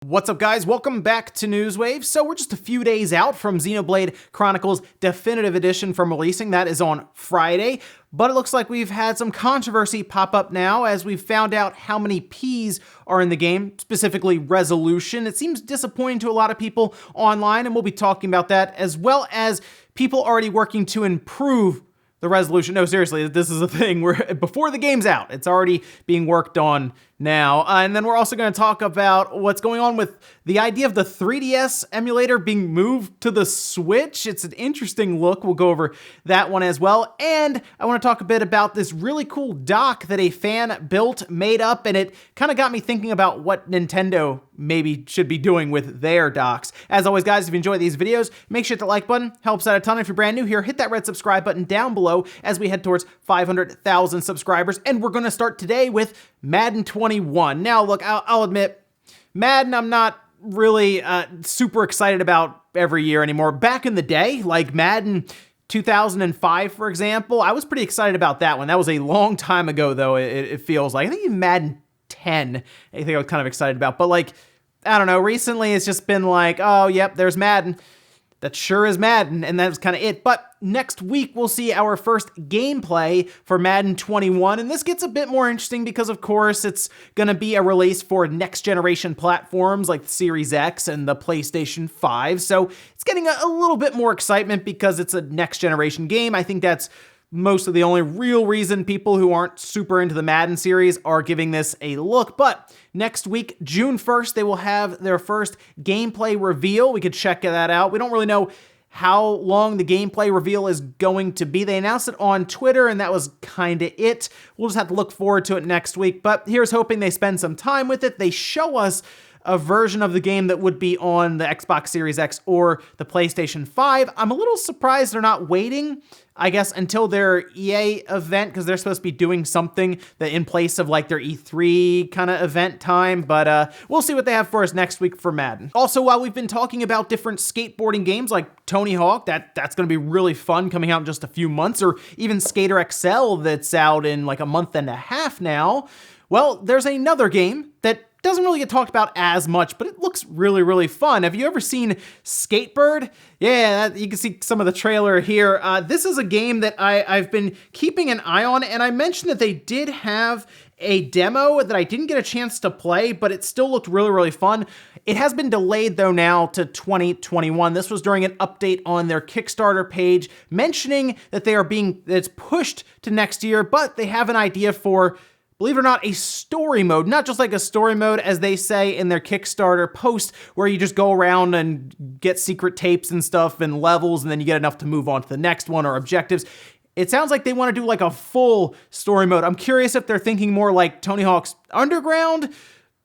What's up, guys? Welcome back to Newswave. So we're just a few days out from Xenoblade Chronicles Definitive Edition from releasing. That is on Friday. But it looks like we've had some controversy pop up now as we've found out how many Ps are in the game, specifically resolution. It seems disappointing to a lot of people online, and we'll be talking about that, as well as people already working to improve the resolution. No, seriously, this is a thing where before the game's out, it's already being worked on now. And then we're also going to talk about what's going on with the idea of the 3DS emulator being moved to the Switch. It's an interesting look. We'll go over that one as well. And I want to talk a bit about this really cool dock that a fan built, made up, and it kind of got me thinking about what Nintendo maybe should be doing with their docks. As always, guys, if you enjoy these videos, make sure to hit the like button. Helps out a ton. If you're brand new here, hit that red subscribe button down below as we head towards 500,000 subscribers. And we're going to start today with Madden 21. Now, look, I'll admit, Madden, I'm not really super excited about every year anymore. Back in the day, like Madden 2005, for example, I was pretty excited about that one. That was a long time ago, though, it feels like. I think even Madden 10, I think I was kind of excited about. But, like, I don't know, recently it's just been like, oh, yep, there's Madden. That sure is Madden, and that's kind of it. But next week, we'll see our first gameplay for Madden 21, and this gets a bit more interesting because, of course, it's going to be a release for next-generation platforms like the Series X and the PlayStation 5, so it's getting a little bit more excitement because it's a next-generation game. I think that's mostly the only real reason people who aren't super into the Madden series are giving this a look. But next week, June 1st, they will have their first gameplay reveal. We could check that out. We don't really know how long the gameplay reveal is going to be. They announced it on Twitter, and that was kind of it. We'll just have to look forward to it next week. But here's hoping they spend some time with it. They show us a version of the game that would be on the Xbox Series X or the PlayStation 5. I'm a little surprised they're not waiting, I guess, until their EA event, because they're supposed to be doing something that in place of like their E3 kind of event time, but we'll see what they have for us next week for Madden. Also, while we've been talking about different skateboarding games like Tony Hawk, that's going to be really fun coming out in just a few months, or even Skater XL that's out in like a month and a half now, well, there's another game that doesn't really get talked about as much, but it looks really, really fun. Have you ever seen Skatebird? Yeah, you can see some of the trailer here. This is a game that I've been keeping an eye on, and I mentioned that they did have a demo that I didn't get a chance to play, but it still looked really, really fun. It has been delayed, though, now to 2021. This was during an update on their Kickstarter page, mentioning that it's pushed to next year, but they have an idea for, believe it or not, a story mode. Not just like a story mode, as they say in their Kickstarter post, where you just go around and get secret tapes and stuff and levels, and then you get enough to move on to the next one or objectives. It sounds like they want to do like a full story mode. I'm curious if they're thinking more like Tony Hawk's Underground,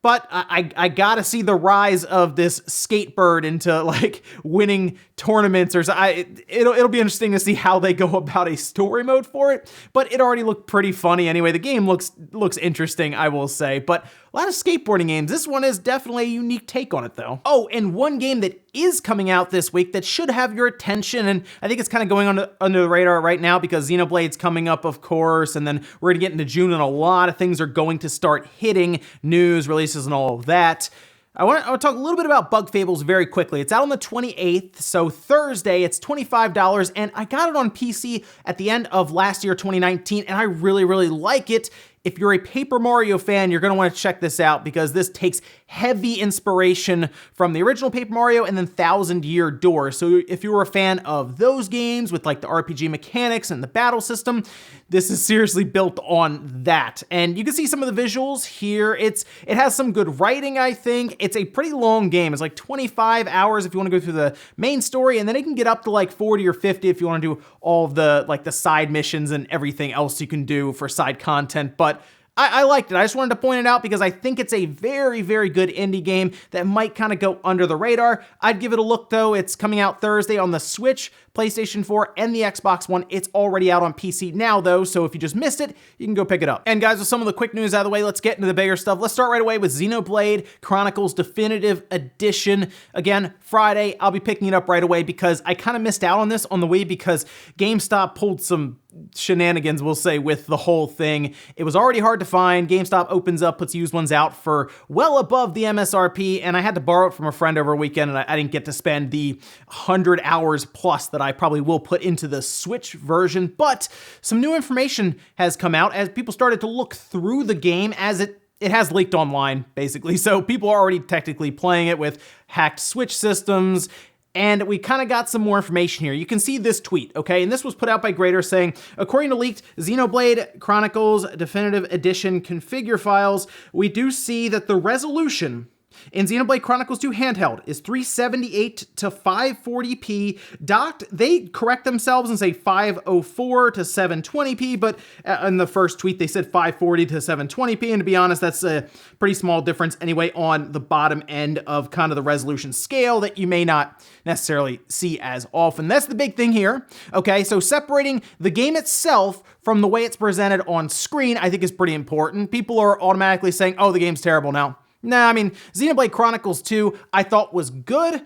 but I gotta see the rise of this Skatebird into like winning tournaments, or it'll be interesting to see how they go about a story mode for it. But it already looked pretty funny anyway. The game looks interesting, I will say. But a lot of skateboarding games. This one is definitely a unique take on it, though. Oh, and one game that is coming out this week that should have your attention, and I think it's kind of going under the radar right now because Xenoblade's coming up, of course, and then we're gonna get into June, and a lot of things are going to start hitting, news, releases, and all of that. I want to talk a little bit about Bug Fables very quickly. It's out on the 28th, so Thursday. It's $25, and I got it on PC at the end of last year, 2019, and I really, really like it. If you're a Paper Mario fan, you're going to want to check this out because this takes heavy inspiration from the original Paper Mario and then Thousand Year Door. So if you were a fan of those games with like the RPG mechanics and the battle system, this is seriously built on that. And you can see some of the visuals here. It has some good writing, I think. It's a pretty long game. It's like 25 hours if you want to go through the main story, and then it can get up to like 40 or 50 if you want to do all of the like the side missions and everything else you can do for side content. But I liked it. I just wanted to point it out because I think it's a very, very good indie game that might kind of go under the radar. I'd give it a look, though. It's coming out Thursday on the Switch, PlayStation 4, and the Xbox One. It's already out on PC now, though, so if you just missed it, you can go pick it up. And guys, with some of the quick news out of the way, let's get into the bigger stuff. Let's start right away with Xenoblade Chronicles Definitive Edition. Again, Friday, I'll be picking it up right away because I kind of missed out on this on the Wii because GameStop pulled some shenanigans, we'll say, with the whole thing. It was already hard to find. GameStop opens up, puts used ones out for well above the MSRP, and I had to borrow it from a friend over a weekend, and I didn't get to spend the 100 hours plus that I probably will put into the Switch version. But some new information has come out as people started to look through the game, as it has leaked online, basically. So people are already technically playing it with hacked Switch systems. And we kind of got some more information here. You can see this tweet, okay? And this was put out by Grader saying, according to leaked Xenoblade Chronicles Definitive Edition configure files, we do see that the resolution in Xenoblade Chronicles 2 handheld is 378 to 540p. Docked, they correct themselves and say 504 to 720p, but in the first tweet they said 540 to 720p, and to be honest, that's a pretty small difference anyway on the bottom end of kind of the resolution scale that you may not necessarily see as often. That's the big thing here, okay? So separating the game itself from the way it's presented on screen, I think is pretty important. People are automatically saying, oh, the game's terrible now. Nah, I mean, Xenoblade Chronicles 2 I thought was good,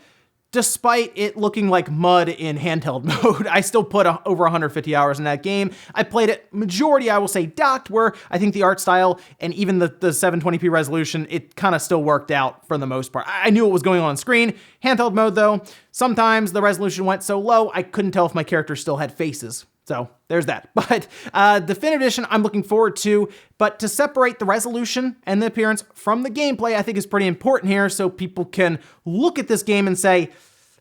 despite it looking like mud in handheld mode. I still put over 150 hours in that game. I played it majority, I will say, docked, where I think the art style and even the 720p resolution, it kind of still worked out for the most part. I knew what was going on screen. Handheld mode, though, sometimes the resolution went so low, I couldn't tell if my character still had faces. So there's that. But Definitive Edition, I'm looking forward to. But to separate the resolution and the appearance from the gameplay, I think is pretty important here, so people can look at this game and say,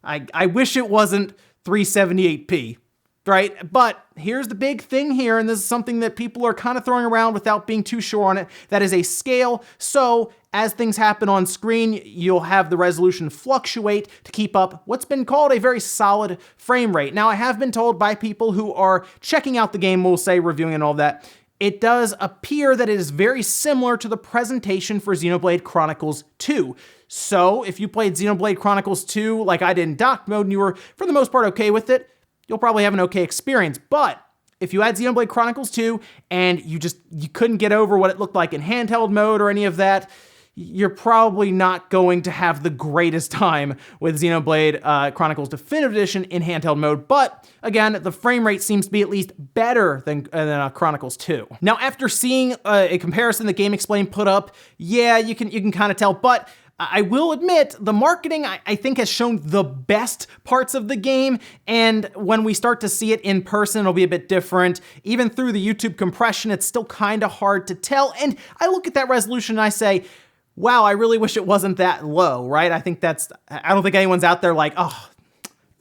I wish it wasn't 378p, right? But here's the big thing here, and this is something that people are kind of throwing around without being too sure on it. That is a scale. So as things happen on screen, you'll have the resolution fluctuate to keep up what's been called a very solid frame rate. Now, I have been told by people who are checking out the game, we'll say, reviewing and all that, it does appear that it is very similar to the presentation for Xenoblade Chronicles 2. So if you played Xenoblade Chronicles 2 like I did in docked mode and you were, for the most part, okay with it, you'll probably have an okay experience. But if you had Xenoblade Chronicles 2 and you couldn't get over what it looked like in handheld mode or any of that, you're probably not going to have the greatest time with Xenoblade Chronicles Definitive Edition in handheld mode. But again, the frame rate seems to be at least better than Chronicles 2. Now, after seeing a comparison that Game Explain put up, yeah, you can kind of tell, but I will admit, the marketing, I think, has shown the best parts of the game, and when we start to see it in person, it'll be a bit different. Even through the YouTube compression, it's still kind of hard to tell, and I look at that resolution and I say, wow, I really wish it wasn't that low, right? I don't think anyone's out there like, oh,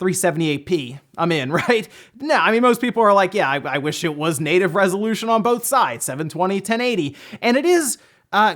378p, I'm in, right? No, I mean, most people are like, yeah, I wish it was native resolution on both sides, 720, 1080, and it is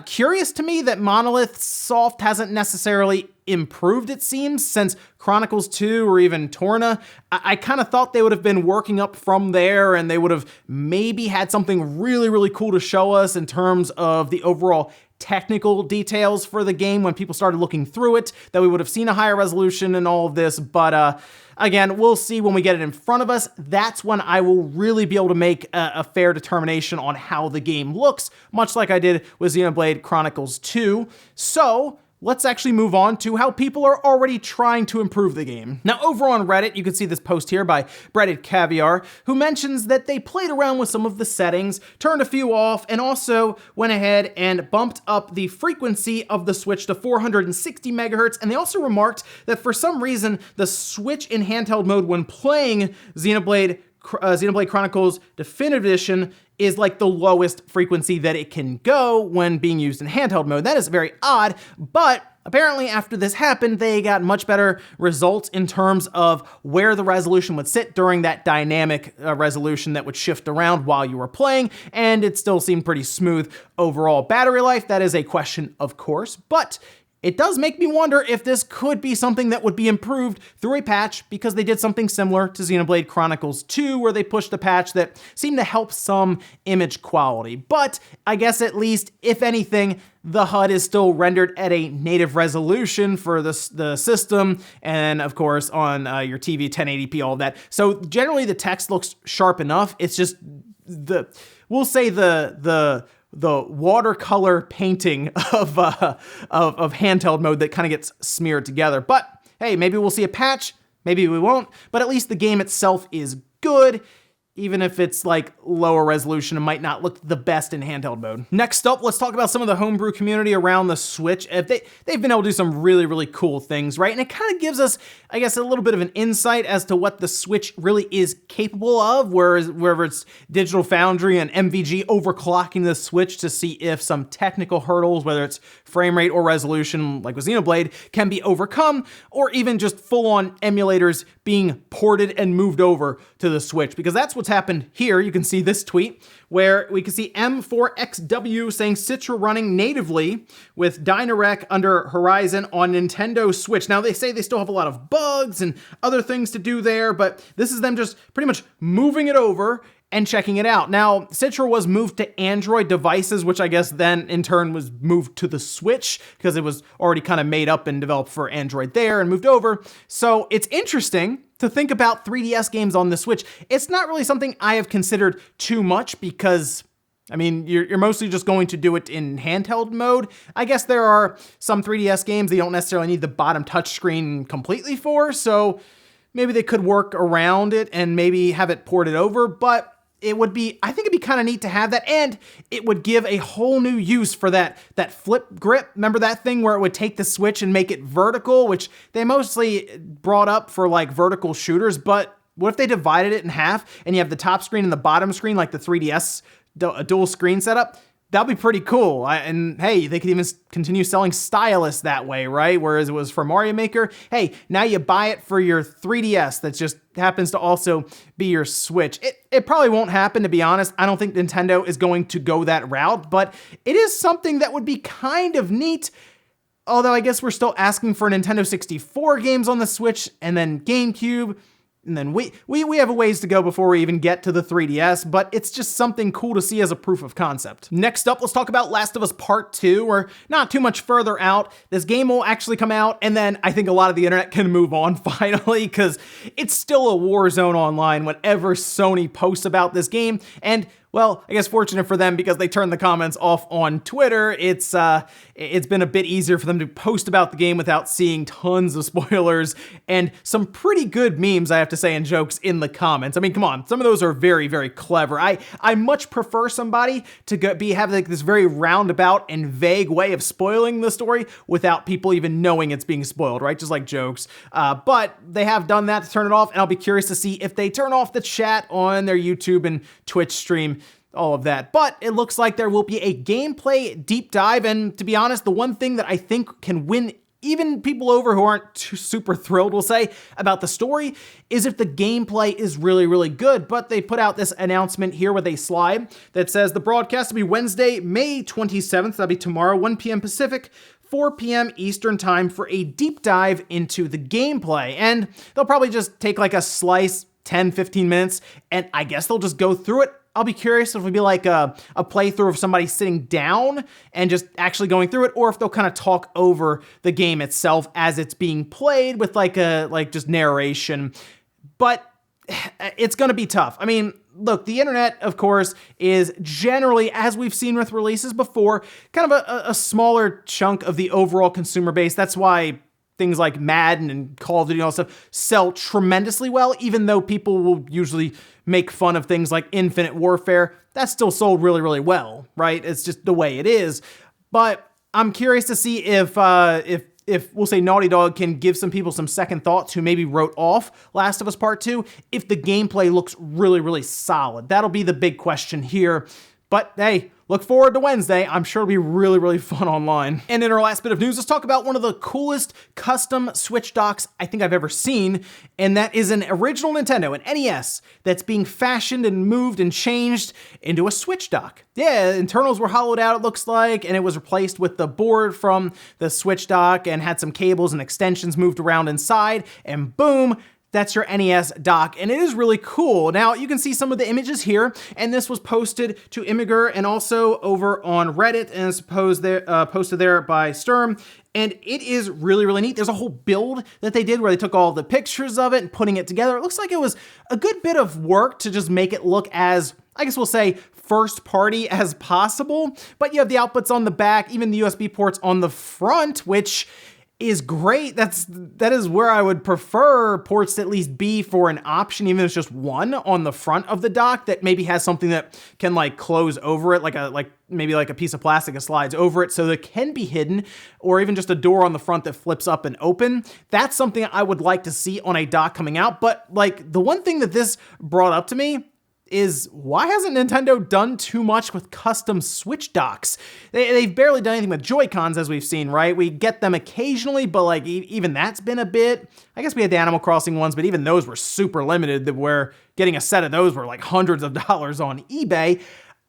curious to me that Monolith Soft hasn't necessarily improved, it seems, since Chronicles 2 or even Torna. I kind of thought they would have been working up from there and they would have maybe had something really, really cool to show us in terms of the overall technical details for the game when people started looking through it, that we would have seen a higher resolution and all of this. But again, we'll see when we get it in front of us. That's when I will really be able to make a fair determination on how the game looks, much like I did with Xenoblade Chronicles 2. So let's actually move on to how people are already trying to improve the game. Now, over on Reddit, you can see this post here by Breaded Caviar, who mentions that they played around with some of the settings, turned a few off, and also went ahead and bumped up the frequency of the Switch to 460 megahertz. And they also remarked that for some reason, the Switch in handheld mode when playing Xenoblade Chronicles Definitive Edition is like the lowest frequency that it can go when being used in handheld mode. That is very odd, but apparently after this happened, they got much better results in terms of where the resolution would sit during that dynamic resolution that would shift around while you were playing, and it still seemed pretty smooth overall. Battery life, that is a question, of course, but it does make me wonder if this could be something that would be improved through a patch, because they did something similar to Xenoblade Chronicles 2, where they pushed a patch that seemed to help some image quality. But I guess at least, if anything, the HUD is still rendered at a native resolution for the system, and of course on your TV, 1080p, all that. So generally the text looks sharp enough. It's just we'll say the watercolor painting of handheld mode that kind of gets smeared together. But hey, maybe we'll see a patch, maybe we won't, but at least the game itself is good. even if it's like lower resolution, it might not look the best in handheld mode. Next up, let's talk about some of the homebrew community around the Switch. They've been able to do some really, really cool things, right? And it kind of gives us, I guess, a little bit of an insight as to what the Switch really is capable of, wherever it's Digital Foundry and MVG overclocking the Switch to see if some technical hurdles, whether it's frame rate or resolution, like with Xenoblade, can be overcome, or even just full-on emulators being ported and moved over to the Switch, because that's what's happened here. You can see this tweet where we can see M4XW saying Citra running natively with Dynarec under Horizon on Nintendo Switch. Now they say they still have a lot of bugs and other things to do there, but this is them just pretty much moving it over and checking it out. Now, Citra was moved to Android devices, which I guess then in turn was moved to the Switch because it was already kind of made up and developed for Android there and moved over. So it's interesting to think about 3DS games on the Switch. It's not really something I have considered too much because, I mean, you're mostly just going to do it in handheld mode. I guess there are some 3DS games that you don't necessarily need the bottom touchscreen completely for, so maybe they could work around it and maybe have it ported over, but I think it'd be kind of neat to have that, and it would give a whole new use for that flip grip. Remember that thing where it would take the Switch and make it vertical, which they mostly brought up for like vertical shooters, but what if they divided it in half and you have the top screen and the bottom screen like the 3DS dual screen setup? That'd be pretty cool. And hey, they could even continue selling stylus that way, right? Whereas it was for Mario Maker. Hey, now you buy it for your 3DS that just happens to also be your Switch. It probably won't happen, to be honest. I don't think Nintendo is going to go that route, but it is something that would be kind of neat. Although I guess we're still asking for Nintendo 64 games on the Switch and then GameCube. And then we have a ways to go before we even get to the 3DS, but it's just something cool to see as a proof of concept. Next up, let's talk about Last of Us Part 2. We're not too much further out. This game will actually come out, and then I think a lot of the internet can move on finally, because it's still a war zone online whenever Sony posts about this game. And well, I guess fortunate for them because they turned the comments off on Twitter. It's been a bit easier for them to post about the game without seeing tons of spoilers and some pretty good memes, I have to say, and jokes in the comments. I mean, come on, some of those are very, very clever. I much prefer somebody to have like this very roundabout and vague way of spoiling the story without people even knowing it's being spoiled, right? Just like jokes. But they have done that to turn it off, and I'll be curious to see if they turn off the chat on their YouTube and Twitch stream, all of that. But it looks like there will be a gameplay deep dive, and to be honest, the one thing that I think can win even people over who aren't too super thrilled, will say, about the story is if the gameplay is really, really good. But they put out this announcement here with a slide that says the broadcast will be Wednesday, May 27th, that'll be tomorrow, 1 p.m. Pacific, 4 p.m. Eastern time for a deep dive into the gameplay. And they'll probably just take like a slice, 10, 15 minutes, and I guess they'll just go through it. I'll be curious if it'll be like a playthrough of somebody sitting down and just actually going through it, or if they'll kind of talk over the game itself as it's being played with like just narration. But it's going to be tough. I mean, look, the internet, of course, is generally, as we've seen with releases before, kind of a smaller chunk of the overall consumer base. That's why things like Madden and Call of Duty and all that stuff sell tremendously well, even though people will usually make fun of things like Infinite Warfare. That's still sold really, really well, right? It's just the way it is. But I'm curious to see if we'll say Naughty Dog can give some people some second thoughts who maybe wrote off Last of Us Part 2, if the gameplay looks really, really solid. That'll be the big question here. But hey, look forward to Wednesday. I'm sure it'll be really, really fun online. And in our last bit of news, let's talk about one of the coolest custom Switch docks I think I've ever seen, and that is an original Nintendo, an NES, that's being fashioned and moved and changed into a Switch dock. Yeah, internals were hollowed out, it looks like, and it was replaced with the board from the Switch dock and had some cables and extensions moved around inside, and boom, that's your NES dock, and it is really cool. Now, you can see some of the images here, and this was posted to Imgur and also over on Reddit, and it's posted there by Sturm, and it is really, really neat. There's a whole build that they did where they took all the pictures of it and putting it together. It looks like it was a good bit of work to just make it look as, I guess we'll say, first party as possible, but you have the outputs on the back, even the USB ports on the front, which is great. That is where I would prefer ports to at least be for an option, even if it's just one on the front of the dock that maybe has something that can like close over it, maybe like a piece of plastic that slides over it so that it can be hidden, or even just a door on the front that flips up and open. That's something I would like to see on a dock coming out. But like the one thing that this brought up to me is, why hasn't Nintendo done too much with custom Switch docks? They've barely done anything with Joy-Cons, as we've seen, right? We get them occasionally, but like even that's been a bit. I guess we had the Animal Crossing ones, but even those were super limited, where getting a set of those were like hundreds of dollars on eBay.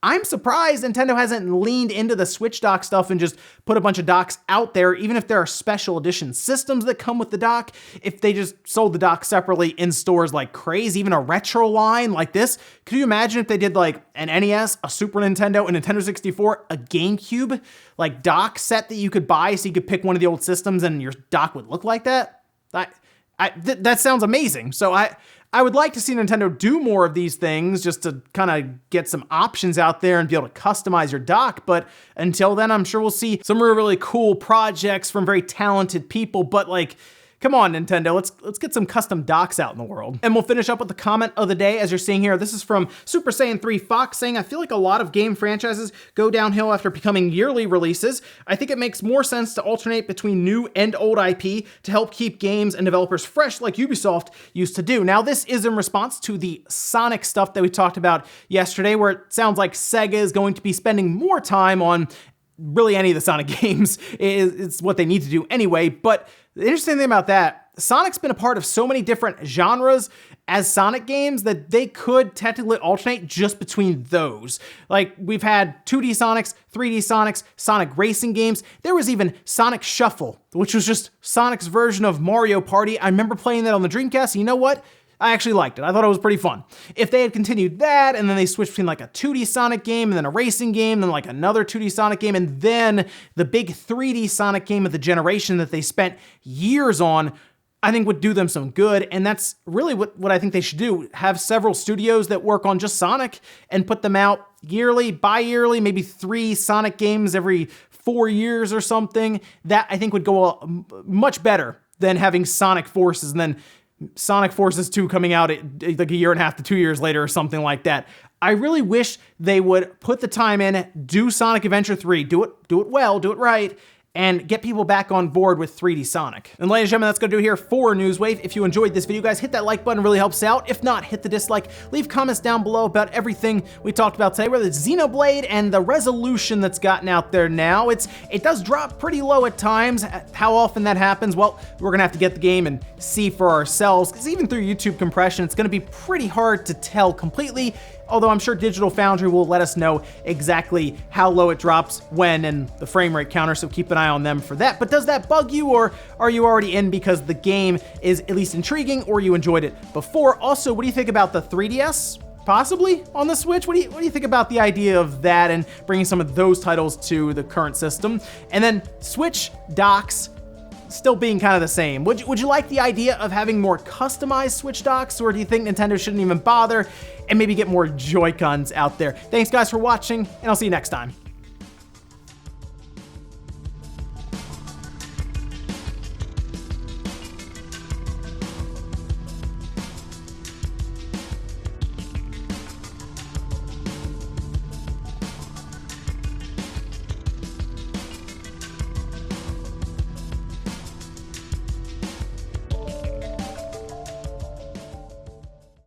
I'm surprised Nintendo hasn't leaned into the Switch dock stuff and just put a bunch of docks out there, even if there are special edition systems that come with the dock. If they just sold the dock separately in stores like crazy, even a retro line like this. Could you imagine if they did like an NES, a Super Nintendo, a Nintendo 64, a GameCube, like dock set that you could buy so you could pick one of the old systems and your dock would look like that? That sounds amazing. So I would like to see Nintendo do more of these things just to kind of get some options out there and be able to customize your dock. But until then, I'm sure we'll see some really cool projects from very talented people. But like, come on, Nintendo, let's get some custom docks out in the world. And we'll finish up with the comment of the day, as you're seeing here. This is from Super Saiyan 3 Fox, saying, I feel like a lot of game franchises go downhill after becoming yearly releases. I think it makes more sense to alternate between new and old IP to help keep games and developers fresh like Ubisoft used to do. Now, this is in response to the Sonic stuff that we talked about yesterday, where it sounds like Sega is going to be spending more time on really any of the Sonic games. It's what they need to do anyway. But the interesting thing about that, Sonic's been a part of so many different genres as Sonic games that they could technically alternate just between those. Like, we've had 2D Sonics, 3D Sonics, Sonic racing games. There was even Sonic Shuffle, which was just Sonic's version of Mario Party. I remember playing that on the Dreamcast, and you know what? I actually liked it. I thought it was pretty fun. If they had continued that, and then they switched between like a 2D Sonic game, and then a racing game, then like another 2D Sonic game, and then the big 3D Sonic game of the generation that they spent years on, I think would do them some good. And that's really what I think they should do. Have several studios that work on just Sonic and put them out yearly, bi-yearly, maybe 3 Sonic games every 4 years or something. That I think would go much better than having Sonic Forces and then Sonic Forces 2 coming out like a year and a half to 2 years later or something like that. I really wish they would put the time in, do Sonic Adventure 3, do it well, do it right, and get people back on board with 3D Sonic. And ladies and gentlemen, that's gonna do it here for Newswave. If you enjoyed this video, guys, hit that like button, really helps out. If not, hit the dislike. Leave comments down below about everything we talked about today, whether it's Xenoblade and the resolution that's gotten out there now. It does drop pretty low at times. How often that happens? Well, we're gonna have to get the game and see for ourselves, because even through YouTube compression, it's gonna be pretty hard to tell completely. Although I'm sure Digital Foundry will let us know exactly how low it drops when and the frame rate counter, so keep an eye on them for that. But does that bug you, or are you already in because the game is at least intriguing or you enjoyed it before? Also, what do you think about the 3DS? Possibly on the Switch? What do you think about the idea of that and bringing some of those titles to the current system? And then Switch docks still being kind of the same. Would you like the idea of having more customized Switch docks, or do you think Nintendo shouldn't even bother and maybe get more Joy-Cons out there? Thanks guys for watching, and I'll see you next time.